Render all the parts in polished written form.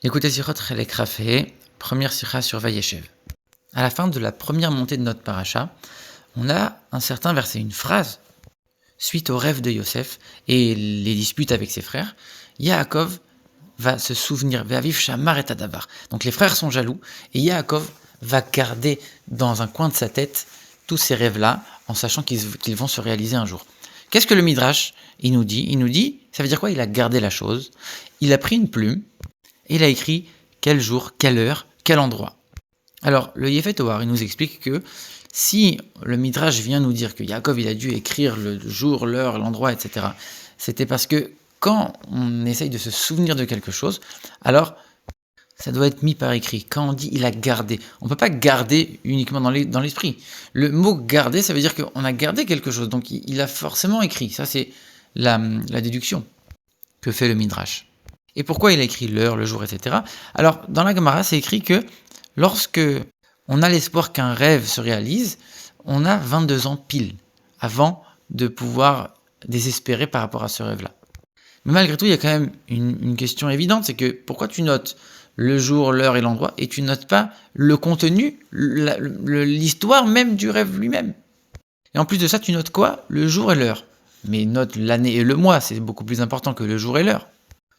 Écoutez Sirot Chelek Rafé, première sira sur Vayeshev. À la fin de la première montée de notre paracha, on a un certain verset, une phrase, suite au rêve de Yosef et les disputes avec ses frères. Yaakov va se souvenir, Ve'aviv Shamar et Adavar. Donc les frères sont jaloux et Yaakov va garder dans un coin de sa tête tous ces rêves-là en sachant qu'ils vont se réaliser un jour. Qu'est-ce que le Midrash il nous dit, ça veut dire quoi? Il a gardé la chose, il a pris une plume, et il a écrit quel jour, quelle heure, quel endroit. Alors, le Yefet Ohar, il nous explique que si le Midrash vient nous dire que Yaakov il a dû écrire le jour, l'heure, l'endroit, etc., c'était parce que quand on essaye de se souvenir de quelque chose, alors ça doit être mis par écrit. Quand on dit il a gardé, on ne peut pas garder uniquement dans l'esprit. Le mot garder, ça veut dire qu'on a gardé quelque chose, donc il a forcément écrit. Ça, c'est la déduction que fait le Midrash. Et pourquoi il a écrit l'heure, le jour, etc. Alors, dans la Gemara, c'est écrit que lorsque on a l'espoir qu'un rêve se réalise, on a 22 ans pile avant de pouvoir désespérer par rapport à ce rêve-là. Mais malgré tout, il y a quand même une question évidente, c'est que pourquoi tu notes le jour, l'heure et l'endroit, et tu notes pas le contenu, l'histoire même du rêve lui-même. Et en plus de ça, tu notes quoi? Le jour et l'heure. Mais note l'année et le mois, c'est beaucoup plus important que le jour et l'heure.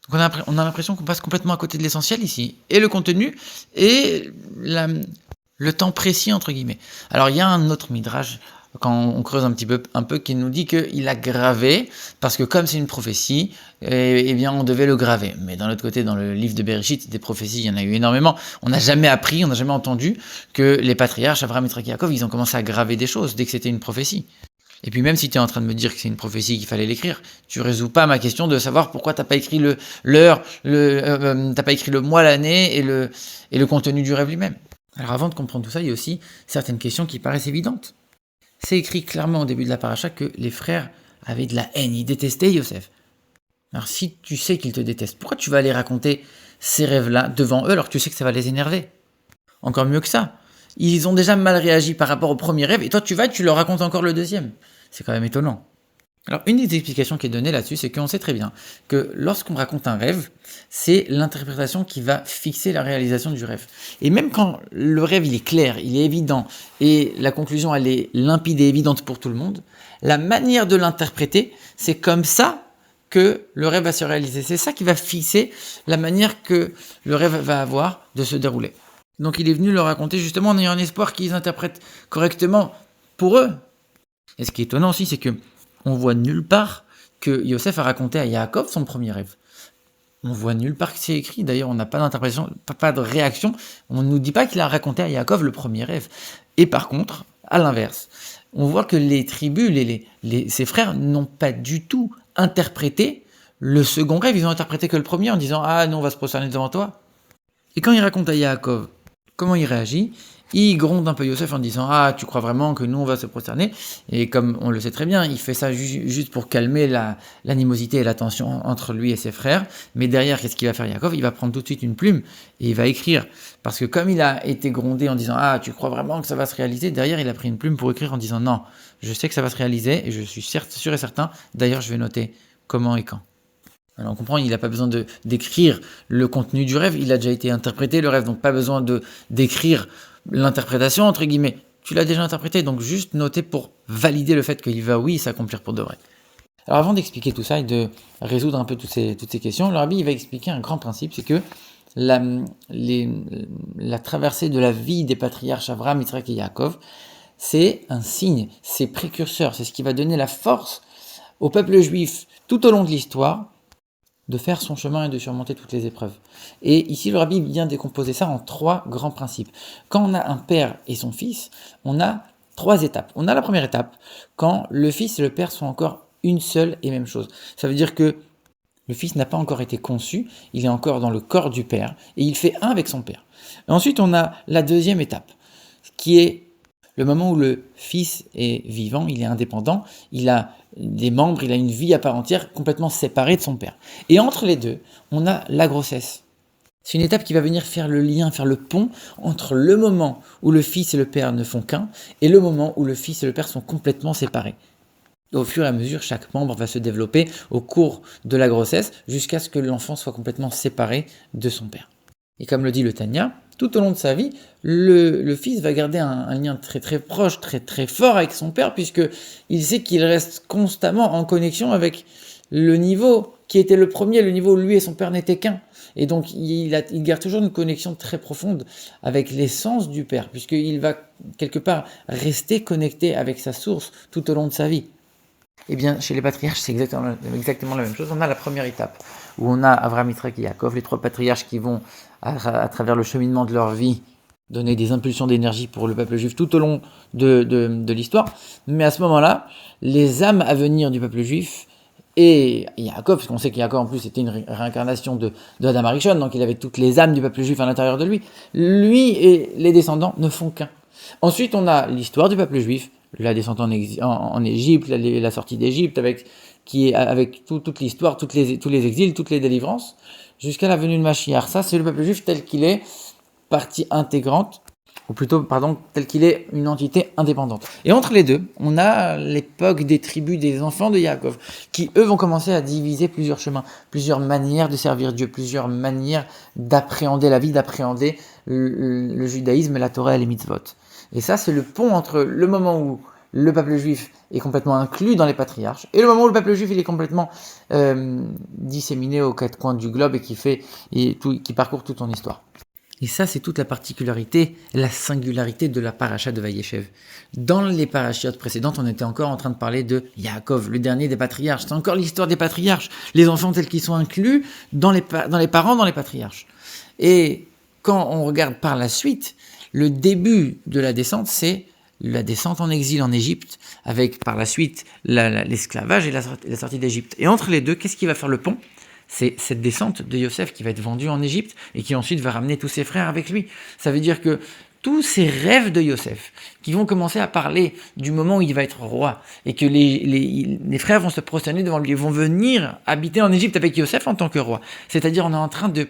Donc on a l'impression qu'on passe complètement à côté de l'essentiel ici. Et le contenu, et le temps précis, entre guillemets. Alors il y a un autre midrash, quand on creuse un peu qui nous dit qu'il a gravé, parce que comme c'est une prophétie, eh bien on devait le graver. Mais d'un autre côté, dans le livre de Bereshit, des prophéties, il y en a eu énormément. On n'a jamais appris, on n'a jamais entendu que les patriarches, Abraham, Yitzhak et Yaakov, ils ont commencé à graver des choses dès que c'était une prophétie. Et puis même si tu es en train de me dire que c'est une prophétie qu'il fallait l'écrire, tu résous pas ma question de savoir pourquoi t'as pas écrit l'heure, t'as pas écrit le mois, l'année et le contenu du rêve lui-même. Alors avant de comprendre tout ça, il y a aussi certaines questions qui paraissent évidentes. C'est écrit clairement au début de la paracha que les frères avaient de la haine, ils détestaient Yosef. Alors si tu sais qu'ils te détestent, pourquoi tu vas aller raconter ces rêves-là devant eux alors que tu sais que ça va les énerver? Encore mieux que ça. Ils ont déjà mal réagi par rapport au premier rêve, et toi tu leur racontes encore le deuxième. C'est quand même étonnant. Alors une des explications qui est donnée là-dessus, c'est qu'on sait très bien que lorsqu'on raconte un rêve, c'est l'interprétation qui va fixer la réalisation du rêve. Et même quand le rêve il est clair, il est évident, et la conclusion elle est limpide et évidente pour tout le monde, la manière de l'interpréter, c'est comme ça que le rêve va se réaliser. C'est ça qui va fixer la manière que le rêve va avoir de se dérouler. Donc il est venu leur raconter justement en ayant un espoir qu'ils interprètent correctement pour eux. Et ce qui est étonnant aussi, c'est que on voit nulle part que Yosef a raconté à Yaakov son premier rêve. On voit nulle part que c'est écrit. D'ailleurs, on n'a pas d'interprétation, pas de réaction. On ne nous dit pas qu'il a raconté à Yaakov le premier rêve. Et par contre, à l'inverse, on voit que les tribus, ses frères n'ont pas du tout interprété le second rêve. Ils ont interprété que le premier en disant « Ah, nous, on va se prosterner devant toi ». Et quand il raconte à Yaakov comment il réagit, il gronde un peu Yosef en disant « Ah, tu crois vraiment que nous, on va se prosterner ?» Et comme on le sait très bien, il fait ça juste pour calmer l'animosité et la tension entre lui et ses frères. Mais derrière, qu'est-ce qu'il va faire Yaakov? Il va prendre tout de suite une plume et il va écrire. Parce que comme il a été grondé en disant « Ah, tu crois vraiment que ça va se réaliser ?» Derrière, il a pris une plume pour écrire en disant « Non, je sais que ça va se réaliser et je suis sûr et certain. D'ailleurs, je vais noter comment et quand. » Alors on comprend, il n'a pas besoin d'écrire le contenu du rêve, il a déjà été interprété le rêve, donc pas besoin d'écrire l'interprétation, entre guillemets. Tu l'as déjà interprété, donc juste noter pour valider le fait qu'il va, oui, s'accomplir pour de vrai. Alors avant d'expliquer tout ça et de résoudre un peu toutes ces questions, le rabbi il va expliquer un grand principe, c'est que la traversée de la vie des patriarches Abraham, Yitzhak et Yaakov, c'est un signe, c'est précurseur, c'est ce qui va donner la force au peuple juif tout au long de l'histoire, de faire son chemin et de surmonter toutes les épreuves. Et ici, le rabbi vient décomposer ça en 3 grands principes. Quand on a un père et son fils, on a 3 étapes. On a la première étape, quand le fils et le père sont encore une seule et même chose. Ça veut dire que le fils n'a pas encore été conçu, il est encore dans le corps du père, et il fait un avec son père. Et ensuite, on a la deuxième étape, qui est le moment où le fils est vivant, il est indépendant, il a des membres, il a une vie à part entière, complètement séparée de son père. Et entre les deux, on a la grossesse. C'est une étape qui va venir faire le lien, faire le pont entre le moment où le fils et le père ne font qu'un, et le moment où le fils et le père sont complètement séparés. Au fur et à mesure, chaque membre va se développer au cours de la grossesse, jusqu'à ce que l'enfant soit complètement séparé de son père. Et comme le dit le Tanya, tout au long de sa vie, le fils va garder un lien très très proche, très très fort avec son père, puisqu'il sait qu'il reste constamment en connexion avec le niveau qui était le premier, le niveau où lui et son père n'étaient qu'un. Et donc il garde toujours une connexion très profonde avec l'essence du père, puisqu'il va quelque part rester connecté avec sa source tout au long de sa vie. Eh bien, chez les patriarches, c'est exactement la même chose. On a la première étape, où on a Avraham, Yitzhak et Yaakov, les trois patriarches qui vont, à travers le cheminement de leur vie, donner des impulsions d'énergie pour le peuple juif tout au long de l'histoire. Mais à ce moment-là, les âmes à venir du peuple juif, et Yaakov, parce qu'on sait qu'Yaakov en plus était une réincarnation de Adam Arishon, donc il avait toutes les âmes du peuple juif à l'intérieur de lui, lui et les descendants ne font qu'un. Ensuite, on a l'histoire du peuple juif, la descente en Égypte, la sortie d'Égypte, avec toute l'histoire, tous les exils, toutes les délivrances, jusqu'à la venue de Mashiach. Ça, c'est le peuple juif tel qu'il est, partie intégrante, ou plutôt, pardon, tel qu'il est une entité indépendante. Et entre les deux, on a l'époque des tribus des enfants de Yaakov, qui eux vont commencer à diviser plusieurs chemins, plusieurs manières de servir Dieu, plusieurs manières d'appréhender la vie, d'appréhender le judaïsme, la Torah et les mitzvot. Et ça, c'est le pont entre le moment où le peuple juif est complètement inclus dans les patriarches, et le moment où le peuple juif il est complètement disséminé aux quatre coins du globe et qui parcourt toute son histoire. Et ça, c'est toute la particularité, la singularité de la paracha de Vayeshev. Dans les parachiotes précédentes, on était encore en train de parler de Yaakov, le dernier des patriarches. C'est encore l'histoire des patriarches, les enfants tels qu'ils sont inclus dans les parents, dans les patriarches. Et quand on regarde par la suite, le début de la descente, c'est la descente en exil en Égypte, avec par la suite l'esclavage et la sortie d'Égypte. Et entre les deux, qu'est-ce qui va faire le pont ? C'est cette descente de Yosef qui va être vendue en Égypte et qui ensuite va ramener tous ses frères avec lui. Ça veut dire que tous ces rêves de Yosef, qui vont commencer à parler du moment où il va être roi, et que les frères vont se prosterner devant lui, vont venir habiter en Égypte avec Yosef en tant que roi. C'est-à-dire on est en train de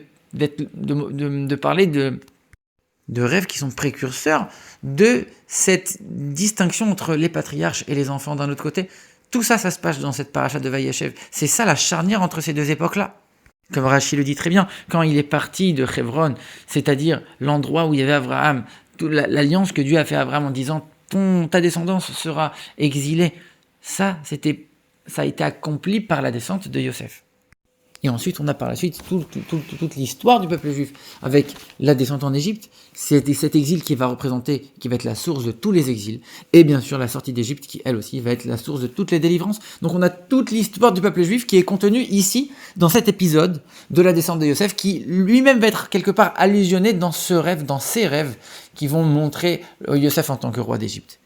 parler de rêves qui sont précurseurs de cette distinction entre les patriarches et les enfants d'un autre côté. Tout ça, ça se passe dans cette paracha de Vayeshev. C'est ça la charnière entre ces deux époques-là. Comme Rashi le dit très bien, quand il est parti de Hebron, c'est-à-dire l'endroit où il y avait Abraham, l'alliance que Dieu a fait à Abraham en disant ta descendance sera exilée, ça a été accompli par la descente de Yosef. Et ensuite, on a par la suite toute l'histoire du peuple juif, avec la descente en Égypte, c'est cet exil qui va être la source de tous les exils, et bien sûr la sortie d'Égypte qui, elle aussi, va être la source de toutes les délivrances. Donc on a toute l'histoire du peuple juif qui est contenue ici, dans cet épisode de la descente de Yosef, qui lui-même va être quelque part allusionné dans ces rêves qui vont montrer Yosef en tant que roi d'Égypte.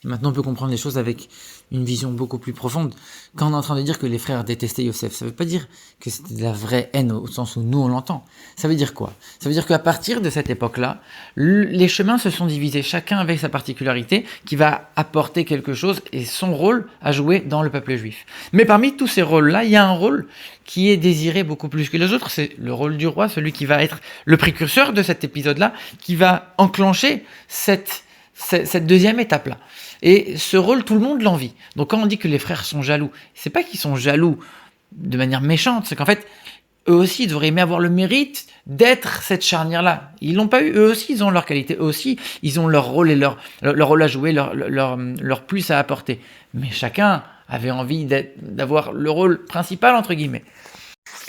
Maintenant, on peut comprendre les choses avec une vision beaucoup plus profonde. Quand on est en train de dire que les frères détestaient Yosef, ça ne veut pas dire que c'était de la vraie haine au sens où nous on l'entend. Ça veut dire quoi ? Ça veut dire qu'à partir de cette époque-là, les chemins se sont divisés, chacun avec sa particularité, qui va apporter quelque chose et son rôle à jouer dans le peuple juif. Mais parmi tous ces rôles-là, il y a un rôle qui est désiré beaucoup plus que les autres, c'est le rôle du roi, celui qui va être le précurseur de cet épisode-là, qui va enclencher cette deuxième étape-là. Et ce rôle, tout le monde l'envie. Donc quand on dit que les frères sont jaloux, c'est pas qu'ils sont jaloux de manière méchante, c'est qu'en fait, eux aussi, ils auraient aimé avoir le mérite d'être cette charnière-là. Ils l'ont pas eu, eux aussi, ils ont leur qualité, eux aussi, ils ont leur rôle et leur rôle à jouer, leur plus à apporter. Mais chacun avait envie d'avoir le rôle principal, entre guillemets.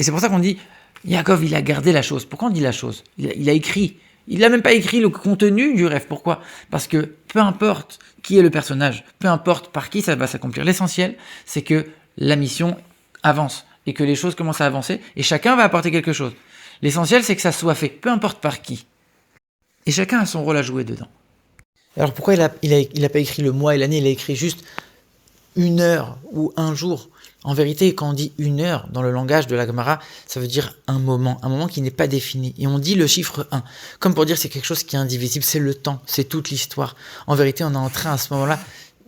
Et c'est pour ça qu'on dit, Yaakov, il a gardé la chose. Pourquoi on dit la chose ? Il a écrit. Il n'a même pas écrit le contenu du rêve. Pourquoi ? Parce que peu importe qui est le personnage, peu importe par qui ça va s'accomplir, l'essentiel, c'est que la mission avance et que les choses commencent à avancer et chacun va apporter quelque chose. L'essentiel, c'est que ça soit fait, peu importe par qui. Et chacun a son rôle à jouer dedans. Alors pourquoi il a pas écrit le mois et l'année, il a écrit juste 1 heure ou 1 jour ? En vérité, quand on dit 1 heure dans le langage de la Gemara, ça veut dire un moment qui n'est pas défini. Et on dit le chiffre 1, comme pour dire c'est quelque chose qui est indivisible, c'est le temps, c'est toute l'histoire. En vérité, on est en train à ce moment-là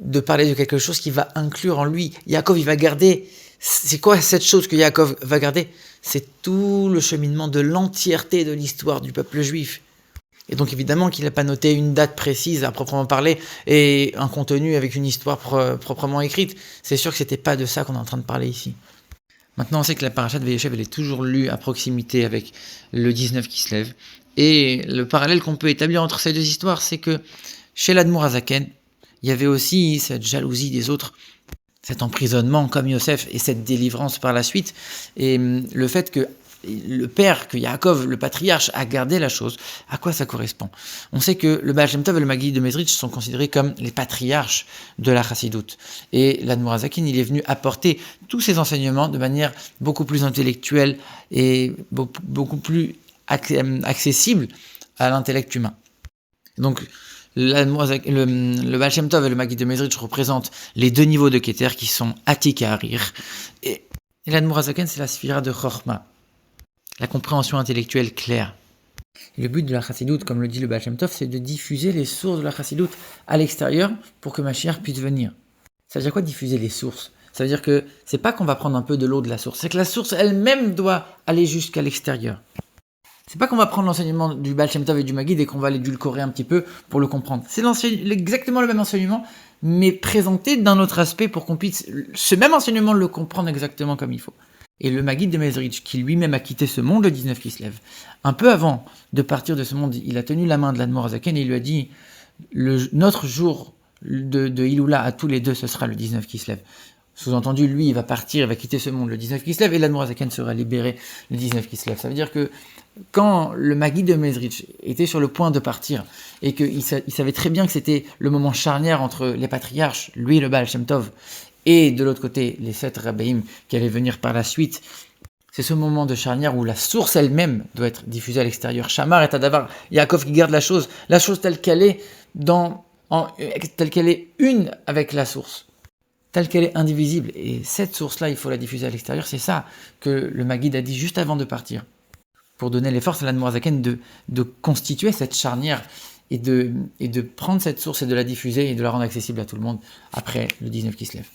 de parler de quelque chose qui va inclure en lui. Yaakov, il va garder. C'est quoi cette chose que Yaakov va garder ? C'est tout le cheminement de l'entièreté de l'histoire du peuple juif. Et donc évidemment qu'il n'a pas noté une date précise à proprement parler et un contenu avec une histoire proprement écrite. C'est sûr que c'était pas de ça qu'on est en train de parler ici. Maintenant, on sait que la paracha de Vayeshev, elle est toujours lue à proximité avec le 19 qui se lève. Et le parallèle qu'on peut établir entre ces deux histoires, c'est que chez l'Admour Azaken, il y avait aussi cette jalousie des autres, cet emprisonnement comme Yosef et cette délivrance par la suite. Et le fait que le père, que Yaakov, le patriarche, a gardé la chose, à quoi ça correspond? On sait que le Baal Shem Tov et le Maggid de Mezritch sont considérés comme les patriarches de la Chassidoute. Et l'Admour Hazaken, il est venu apporter tous ces enseignements de manière beaucoup plus intellectuelle et beaucoup plus accessible à l'intellect humain. Donc, le Baal Shem Tov et le Maggid de Mezritch représentent les deux niveaux de Keter qui sont Atik et Harir. Et l'Admour Hazaken, c'est la sphira de Chorma, la compréhension intellectuelle claire. Et le but de la Chassidoute, comme le dit le Baal Shem Tov, c'est de diffuser les sources de la Chassidoute à l'extérieur pour que Mashiach puisse venir. Ça veut dire quoi diffuser les sources? Ça veut dire que c'est pas qu'on va prendre un peu de l'eau de la source, c'est que la source elle-même doit aller jusqu'à l'extérieur. C'est pas qu'on va prendre l'enseignement du Baal Shem Tov et du Maggid et qu'on va l'édulcorer un petit peu pour le comprendre. C'est exactement le même enseignement, mais présenté d'un autre aspect pour qu'on puisse ce même enseignement le comprendre exactement comme il faut. Et le Maggid de Mezritch, qui lui-même a quitté ce monde, le 19 qui se lève, un peu avant de partir de ce monde, il a tenu la main de l'Admour Hazaken et il lui a dit notre jour de Iloula à tous les deux, ce sera le 19 qui se lève. Sous-entendu, lui, il va partir, il va quitter ce monde le 19 qui se lève et l'Admour Hazaken sera libéré le 19 qui se lève. Ça veut dire que quand le Maggid de Mezritch était sur le point de partir et qu'il savait très bien que c'était le moment charnière entre les patriarches, lui et le Baal Shem Tov, et de l'autre côté, les 7 rabbéim qui allaient venir par la suite, c'est ce moment de charnière où la source elle-même doit être diffusée à l'extérieur. Shamar et Adavar, Yaakov qui garde la chose telle qu'elle est, telle qu'elle est une avec la source, telle qu'elle est indivisible. Et cette source-là, il faut la diffuser à l'extérieur. C'est ça que le Maggid a dit juste avant de partir, pour donner les forces à l'Admour Hazaken de constituer cette charnière et de prendre cette source et de la diffuser et de la rendre accessible à tout le monde après le 19 qui se lève.